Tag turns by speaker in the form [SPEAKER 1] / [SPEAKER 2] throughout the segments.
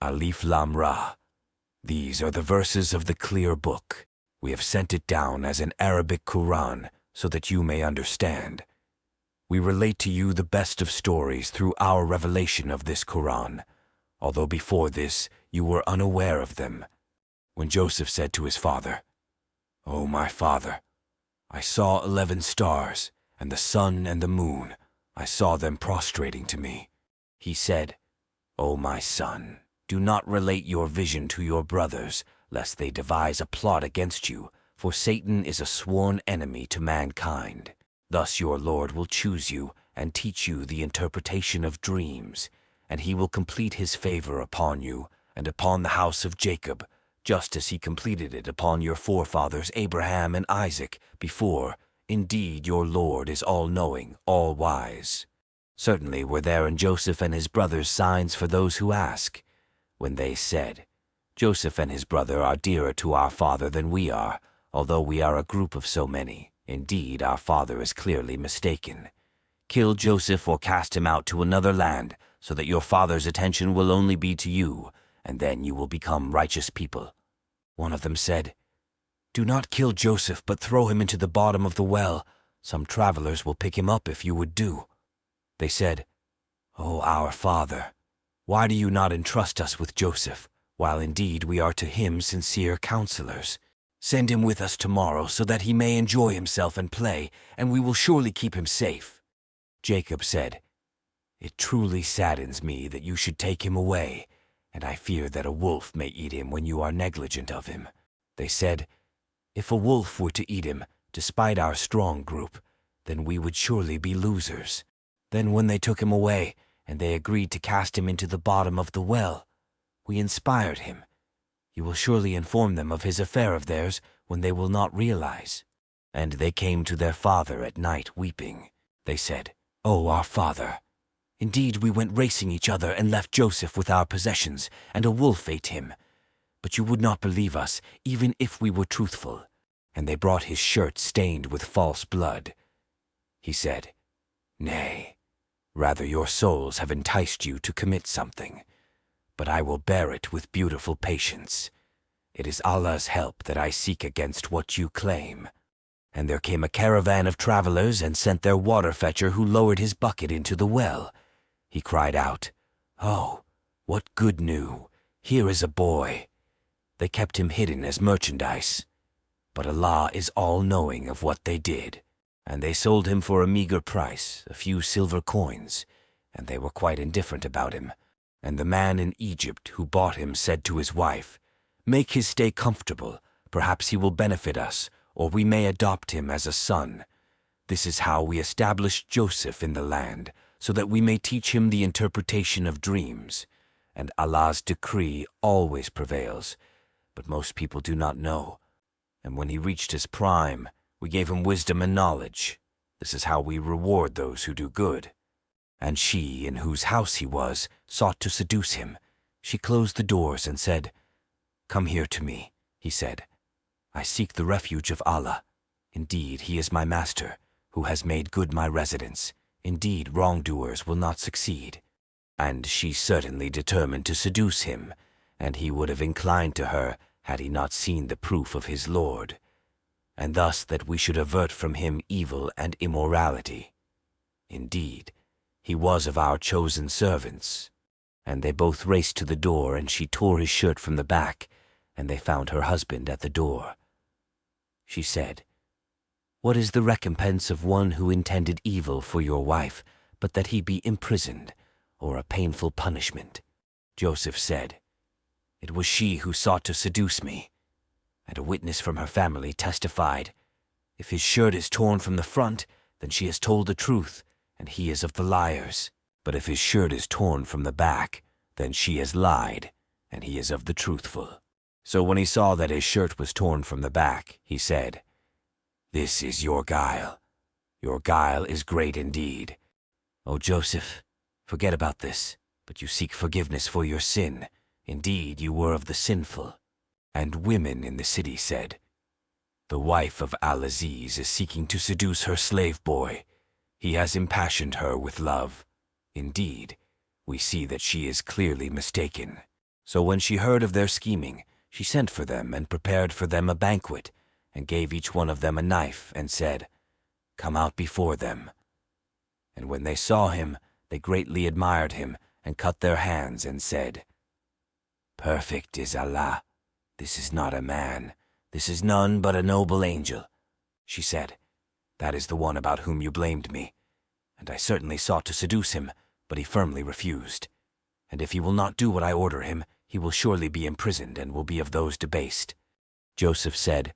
[SPEAKER 1] Alif Lam Ra. These are the verses of the clear book. We have sent it down as an Arabic Quran so that you may understand. We relate to you the best of stories through our revelation of this Quran, although before this you were unaware of them. When Joseph said to his father, "O my father, I saw 11 stars, and the sun and the moon, I saw them prostrating to me," he said, "O my son, do not relate your vision to your brothers, lest they devise a plot against you, for Satan is a sworn enemy to mankind. Thus your Lord will choose you and teach you the interpretation of dreams, and he will complete his favor upon you and upon the house of Jacob, just as he completed it upon your forefathers Abraham and Isaac before. Indeed, your Lord is all-knowing, all-wise." Certainly were there in Joseph and his brothers signs for those who ask, when they said, "Joseph and his brother are dearer to our father than we are, although we are a group of so many. Indeed, our father is clearly mistaken. Kill Joseph or cast him out to another land, so that your father's attention will only be to you, and then you will become righteous people." One of them said, "Do not kill Joseph, but throw him into the bottom of the well. Some travelers will pick him up if you would do." They said, "O our father, why do you not entrust us with Joseph, while indeed we are to him sincere counselors? Send him with us tomorrow so that he may enjoy himself and play, and we will surely keep him safe." Jacob said, "It truly saddens me that you should take him away, and I fear that a wolf may eat him when you are negligent of him." They said, "If a wolf were to eat him, despite our strong group, then we would surely be losers." Then when they took him away, and they agreed to cast him into the bottom of the well, we inspired him. You will surely inform them of his affair of theirs when they will not realize. And they came to their father at night weeping. They said, "O our father, indeed we went racing each other and left Joseph with our possessions, and a wolf ate him. But you would not believe us, even if we were truthful." And they brought his shirt stained with false blood. He said, "Nay, rather your souls have enticed you to commit something, but I will bear it with beautiful patience. It is Allah's help that I seek against what you claim." And there came a caravan of travelers and sent their water fetcher, who lowered his bucket into the well. He cried out, "Oh, what good news! Here is a boy." They kept him hidden as merchandise, but Allah is all-knowing of what they did. And they sold him for a meager price, a few silver coins, and they were quite indifferent about him. And the man in Egypt who bought him said to his wife, "Make his stay comfortable. Perhaps he will benefit us, or we may adopt him as a son. This is how we established Joseph in the land, so that we may teach him the interpretation of dreams. And Allah's decree always prevails, but most people do not know. And when he reached his prime, we gave him wisdom and knowledge. This is how we reward those who do good." And she, in whose house he was, sought to seduce him. She closed the doors and said, "Come here to me," he said. "I seek the refuge of Allah. Indeed, he is my master, who has made good my residence. Indeed, wrongdoers will not succeed." And she certainly determined to seduce him, and he would have inclined to her had he not seen the proof of his Lord, and thus that we should avert from him evil and immorality. Indeed, he was of our chosen servants. And they both raced to the door, and she tore his shirt from the back, and they found her husband at the door. She said, "What is the recompense of one who intended evil for your wife, but that he be imprisoned, or a painful punishment?" Joseph said, "It was she who sought to seduce me." And a witness from her family testified, "If his shirt is torn from the front, then she has told the truth, and he is of the liars. But if his shirt is torn from the back, then she has lied, and he is of the truthful." So when he saw that his shirt was torn from the back, he said, "This is your guile. Your guile is great indeed. O Joseph, forget about this, but you seek forgiveness for your sin. Indeed, you were of the sinful." And women in the city said, "The wife of Al-Aziz is seeking to seduce her slave boy. He has impassioned her with love. Indeed, we see that she is clearly mistaken." So when she heard of their scheming, she sent for them and prepared for them a banquet, and gave each one of them a knife, and said, "Come out before them." And when they saw him, they greatly admired him, and cut their hands, and said, "Perfect is Allah. This is not a man. This is none but a noble angel." She said, "That is the one about whom you blamed me. And I certainly sought to seduce him, but he firmly refused. And if he will not do what I order him, he will surely be imprisoned and will be of those debased." Joseph said,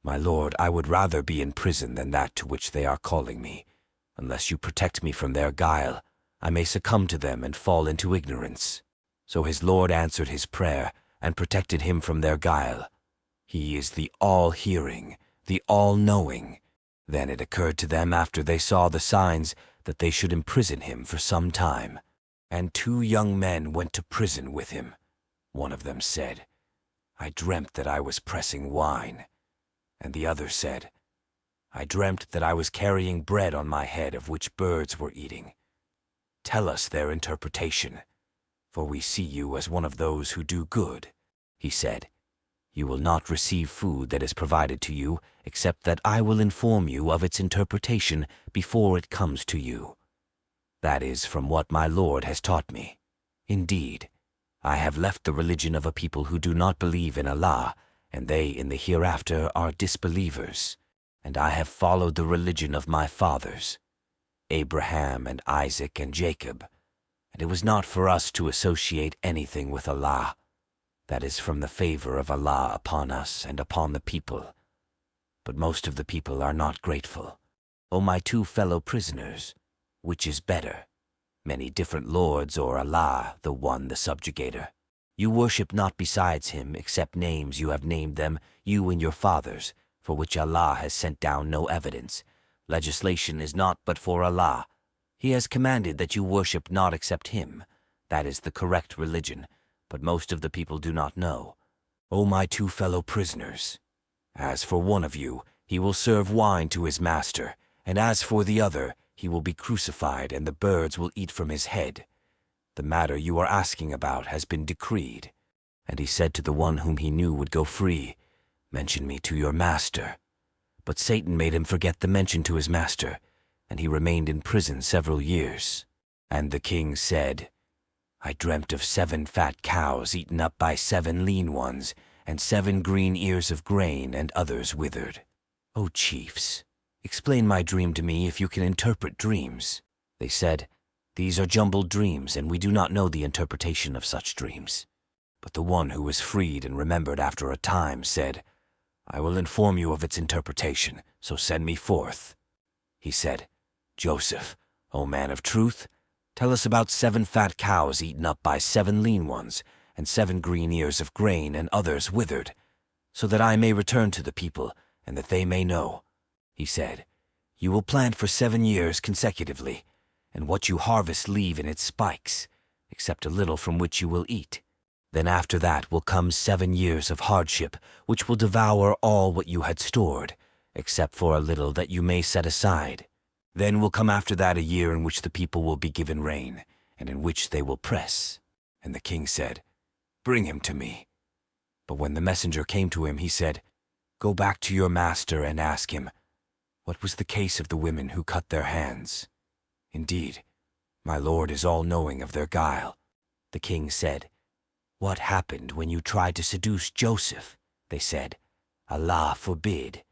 [SPEAKER 1] "My lord, I would rather be in prison than that to which they are calling me. Unless you protect me from their guile, I may succumb to them and fall into ignorance." So his lord answered his prayer and protected him from their guile. He is the all-hearing, the all-knowing. Then it occurred to them after they saw the signs that they should imprison him for some time. And 2 young men went to prison with him. One of them said, "I dreamt that I was pressing wine." And the other said, "I dreamt that I was carrying bread on my head of which birds were eating. Tell us their interpretation, for we see you as one of those who do good." He said, "You will not receive food that is provided to you, except that I will inform you of its interpretation before it comes to you. That is from what my Lord has taught me. Indeed, I have left the religion of a people who do not believe in Allah, and they in the hereafter are disbelievers, and I have followed the religion of my fathers, Abraham and Isaac and Jacob, and it was not for us to associate anything with Allah. That is from the favor of Allah upon us and upon the people. But most of the people are not grateful. O my 2 fellow prisoners, which is better, many different lords or Allah, the one the subjugator? You worship not besides him except names you have named them, you and your fathers, for which Allah has sent down no evidence. Legislation is not but for Allah. He has commanded that you worship not except him. That is the correct religion, but most of the people do not know. O my 2 fellow prisoners, as for one of you, he will serve wine to his master, and as for the other, he will be crucified and the birds will eat from his head. The matter you are asking about has been decreed." And he said to the one whom he knew would go free, "Mention me to your master." But Satan made him forget the mention to his master, and he remained in prison several years. And the king said, "I dreamt of 7 fat cows eaten up by 7 lean ones, and 7 green ears of grain and others withered. O chiefs, explain my dream to me if you can interpret dreams." They said, "These are jumbled dreams, and we do not know the interpretation of such dreams." But the one who was freed and remembered after a time said, "I will inform you of its interpretation, so send me forth." He said, "Joseph, O man of truth, tell us about 7 fat cows eaten up by 7 lean ones, and 7 green ears of grain and others withered, so that I may return to the people, and that they may know." He said, "You will plant for 7 years consecutively, and what you harvest leave in its spikes, except a little from which you will eat. Then after that will come 7 years of hardship, which will devour all what you had stored, except for a little that you may set aside. Then will come after that a year in which the people will be given rain, and in which they will press." And the king said, "Bring him to me." But when the messenger came to him, he said, "Go back to your master and ask him, what was the case of the women who cut their hands? Indeed, my lord is all-knowing of their guile." The king said, "What happened when you tried to seduce Joseph?" They said, "Allah forbid.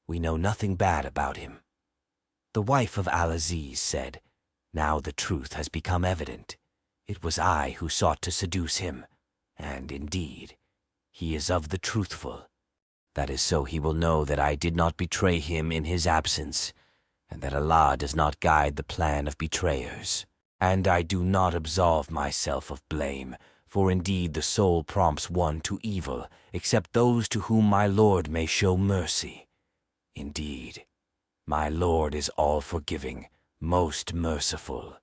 [SPEAKER 1] We know nothing bad about him." The wife of Al-Aziz said, "Now the truth has become evident. It was I who sought to seduce him, and indeed, he is of the truthful. That is so he will know that I did not betray him in his absence, and that Allah does not guide the plan of betrayers. And I do not absolve myself of blame, for indeed the soul prompts one to evil, except those to whom my Lord may show mercy. Indeed, my Lord is all-forgiving, most merciful."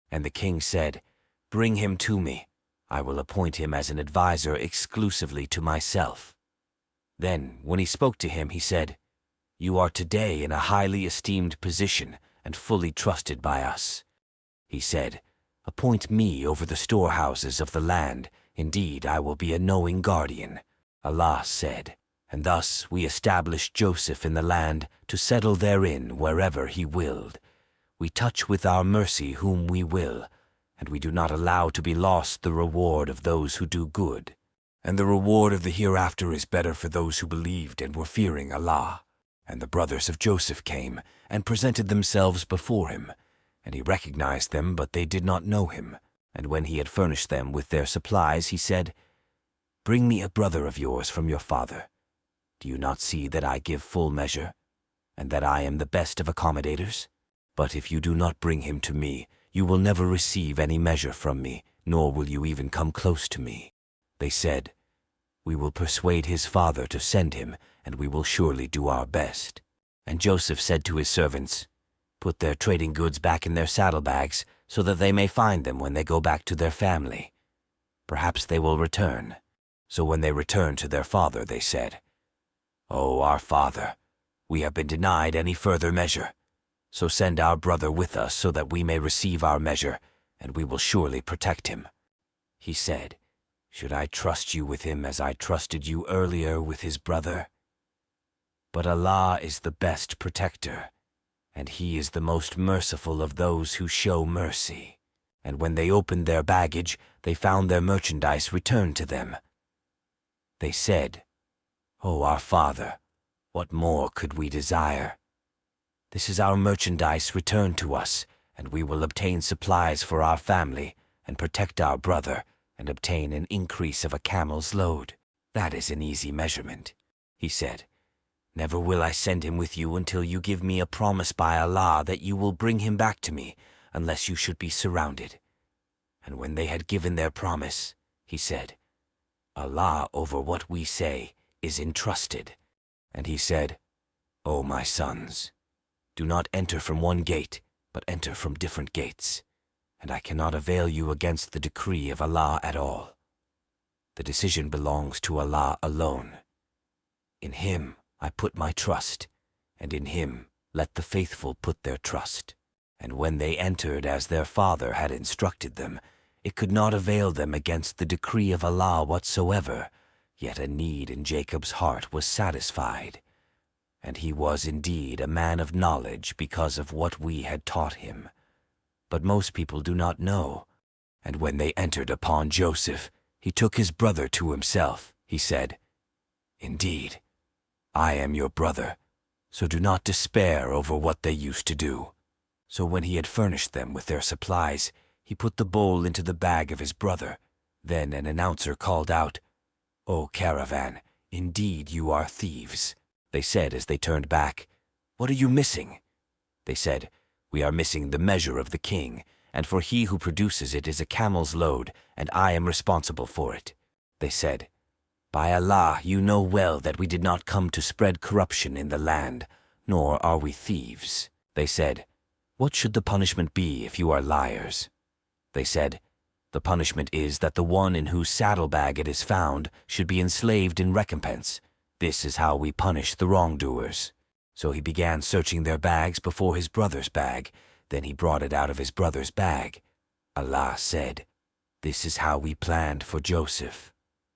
[SPEAKER 1] And the king said, "Bring him to me. I will appoint him as an advisor exclusively to myself." Then, when he spoke to him, he said, "You are today in a highly esteemed position and fully trusted by us." He said, "Appoint me over the storehouses of the land, Indeed, I will be a knowing guardian, Allah said. And thus we established Joseph in the land to settle therein wherever he willed. We touch with our mercy whom we will, and we do not allow to be lost the reward of those who do good. And the reward of the hereafter is better for those who believed and were fearing Allah. And the brothers of Joseph came and presented themselves before him, and he recognized them, but they did not know him. And when he had furnished them with their supplies, he said, "Bring me a brother of yours from your father. Do you not see that I give full measure, and that I am the best of accommodators? But if you do not bring him to me, you will never receive any measure from me, nor will you even come close to me." They said, "We will persuade his father to send him, and we will surely do our best." And Joseph said to his servants, "Put their trading goods back in their saddlebags, so that they may find them when they go back to their family. Perhaps they will return." So when they returned to their father, they said, "Oh, our father, we have been denied any further measure. So send our brother with us so that we may receive our measure, and we will surely protect him." He said, "Should I trust you with him as I trusted you earlier with his brother? But Allah is the best protector, and he is the most merciful of those who show mercy." And when they opened their baggage, they found their merchandise returned to them. They said, "Oh, our father, what more could we desire? This is our merchandise returned to us, and we will obtain supplies for our family, and protect our brother, and obtain an increase of a camel's load. That is an easy measurement." He said, "Never will I send him with you until you give me a promise by Allah that you will bring him back to me, unless you should be surrounded." And when they had given their promise, he said, "Allah over what we say is entrusted." And he said, "O my sons, do not enter from one gate, but enter from different gates, and I cannot avail you against the decree of Allah at all. The decision belongs to Allah alone. In him I put my trust, and in him let the faithful put their trust." And when they entered as their father had instructed them, it could not avail them against the decree of Allah whatsoever, yet a need in Jacob's heart was satisfied. And he was indeed a man of knowledge because of what we had taught him. But most people do not know. And when they entered upon Joseph, he took his brother to himself. He said, "Indeed, I am your brother, so do not despair over what they used to do." So when he had furnished them with their supplies, he put the bowl into the bag of his brother. Then an announcer called out, "O caravan, indeed you are thieves." They said as they turned back, "What are you missing?" They said, "We are missing the measure of the king, and for he who produces it is a camel's load, and I am responsible for it." They said, "By Allah, you know well that we did not come to spread corruption in the land, nor are we thieves." They said, "What should the punishment be if you are liars?" They said, "The punishment is that the one in whose saddlebag it is found should be enslaved in recompense. This is how we punish the wrongdoers." So he began searching their bags before his brother's bag. Then he brought it out of his brother's bag. Allah said, "This is how we planned for Joseph.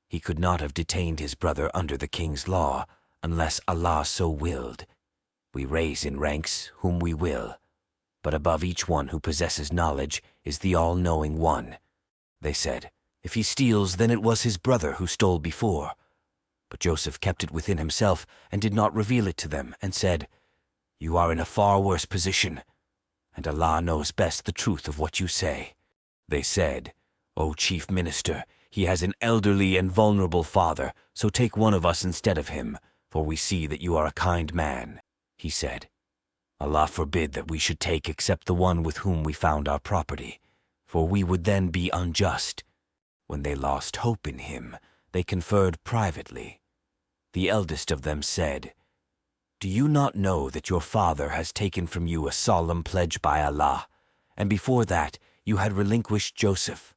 [SPEAKER 1] He could not have detained his brother under the king's law, unless Allah so willed. We raise in ranks whom we will, but above each one who possesses knowledge is the all-knowing one." They said, "If he steals, then it was his brother who stole before." But Joseph kept it within himself and did not reveal it to them, and said, "You are in a far worse position, and Allah knows best the truth of what you say." They said, "O chief minister, he has an elderly and vulnerable father, so take one of us instead of him, for we see that you are a kind man." He said, "Allah forbid that we should take except the one with whom we found our property, for we would then be unjust." When they lost hope in him, they conferred privately. The eldest of them said, "Do you not know that your father has taken from you a solemn pledge by Allah, and before that you had relinquished Joseph?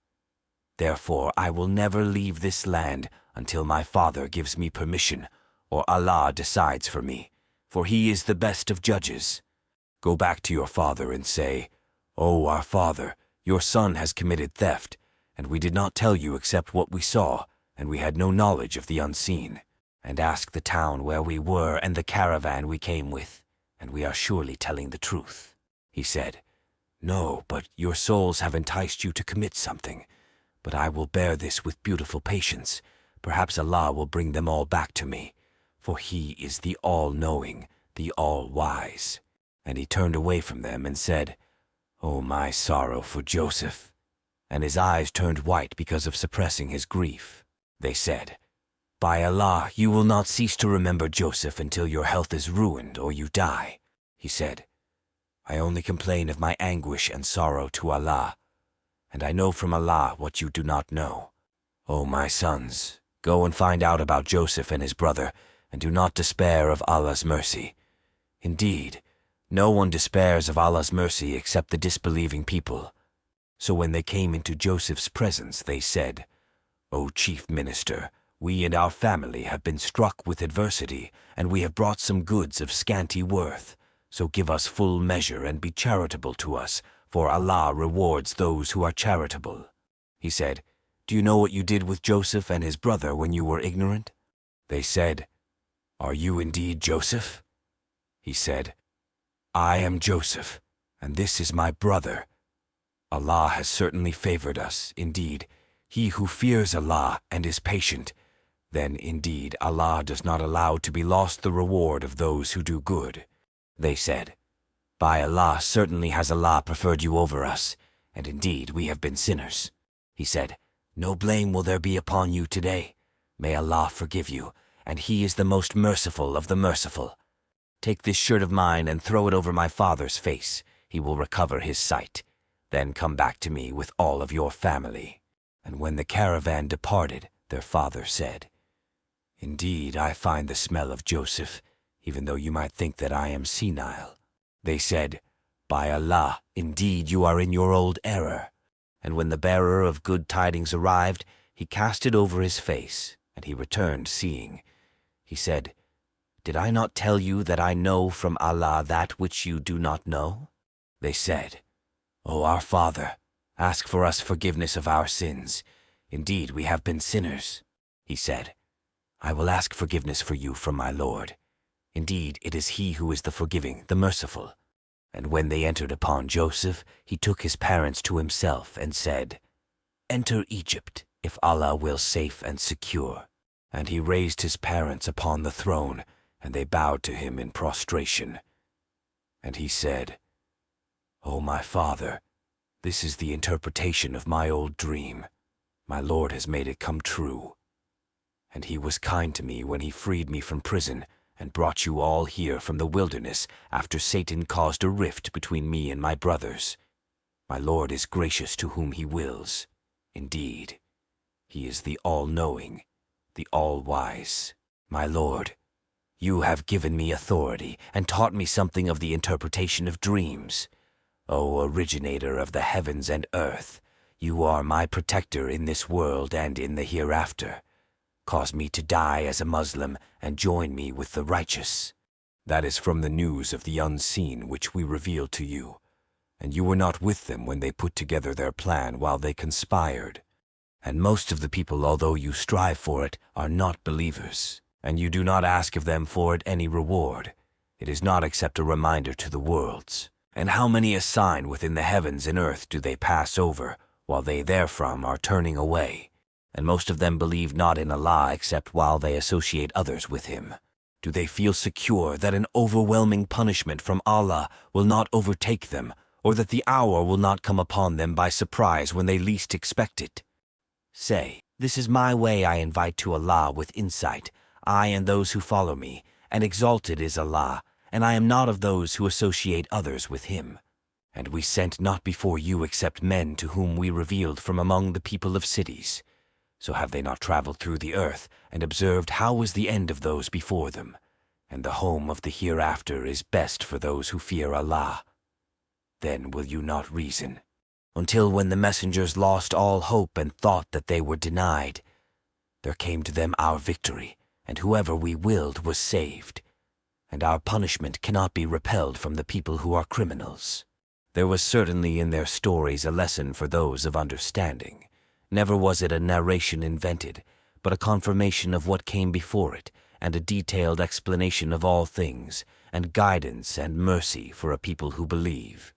[SPEAKER 1] Therefore I will never leave this land until my father gives me permission, or Allah decides for me, for he is the best of judges. Go back to your father and say, 'O our father, your son has committed theft, and we did not tell you except what we saw, and we had no knowledge of the unseen. And ask the town where we were and the caravan we came with, and we are surely telling the truth." He said, "No, but your souls have enticed you to commit something. But I will bear this with beautiful patience. Perhaps Allah will bring them all back to me, for He is the all-knowing, the all-wise." And he turned away from them and said, "Oh, my sorrow for Joseph." And his eyes turned white because of suppressing his grief. They said, "By Allah, you will not cease to remember Joseph until your health is ruined or you die." He said, "I only complain of my anguish and sorrow to Allah, and I know from Allah what you do not know. O my sons, go and find out about Joseph and his brother, and do not despair of Allah's mercy. Indeed, no one despairs of Allah's mercy except the disbelieving people." So when they came into Joseph's presence, they said, "O chief minister, we and our family have been struck with adversity, and we have brought some goods of scanty worth. So give us full measure and be charitable to us, for Allah rewards those who are charitable." He said, "Do you know what you did with Joseph and his brother when you were ignorant?" They said, "Are you indeed Joseph?" He said, "I am Joseph, and this is my brother. Allah has certainly favored us. Indeed, he who fears Allah and is patient, then indeed Allah does not allow to be lost the reward of those who do good." They said, "By Allah, certainly has Allah preferred you over us, and indeed we have been sinners." He said, "No blame will there be upon you today. May Allah forgive you, and He is the most merciful of the merciful. Take this shirt of mine and throw it over my father's face. He will recover his sight. Then come back to me with all of your family." And when the caravan departed, their father said, "Indeed, I find the smell of Joseph, even though you might think that I am senile." They said, "By Allah, indeed you are in your old error." And when the bearer of good tidings arrived, he cast it over his face, and he returned seeing. He said, "Did I not tell you that I know from Allah that which you do not know?" They said, "O our father, ask for us forgiveness of our sins. Indeed, we have been sinners." He said, "I will ask forgiveness for you from my Lord. Indeed, it is He who is the forgiving, the merciful." And when they entered upon Joseph, he took his parents to himself and said, "Enter Egypt, if Allah will safe and secure." And he raised his parents upon the throne, and they bowed to him in prostration. And he said, "O my father, this is the interpretation of my old dream. My Lord has made it come true. And He was kind to me when He freed me from prison and brought you all here from the wilderness after Satan caused a rift between me and my brothers. My Lord is gracious to whom He wills. Indeed, He is the all-knowing, the all-wise. My Lord, you have given me authority and taught me something of the interpretation of dreams. O originator of the heavens and earth, you are my protector in this world and in the hereafter. Cause me to die as a Muslim and join me with the righteous." That is from the news of the unseen which we revealed to you, and you were not with them when they put together their plan while they conspired. And most of the people, although you strive for it, are not believers, and you do not ask of them for it any reward. It is not except a reminder to the worlds. And how many a sign within the heavens and earth do they pass over, while they therefrom are turning away? And most of them believe not in Allah except while they associate others with Him. Do they feel secure that an overwhelming punishment from Allah will not overtake them, or that the hour will not come upon them by surprise when they least expect it? Say, this is my way I invite to Allah with insight, I and those who follow me, and exalted is Allah, and I am not of those who associate others with Him. And we sent not before you except men to whom we revealed from among the people of cities. So have they not traveled through the earth and observed how was the end of those before them? And the home of the hereafter is best for those who fear Allah. Then will you not reason? Until when the messengers lost all hope and thought that they were denied, there came to them our victory, and whoever we willed was saved. And our punishment cannot be repelled from the people who are criminals. There was certainly in their stories a lesson for those of understanding. Never was it a narration invented, but a confirmation of what came before it, and a detailed explanation of all things, and guidance and mercy for a people who believe.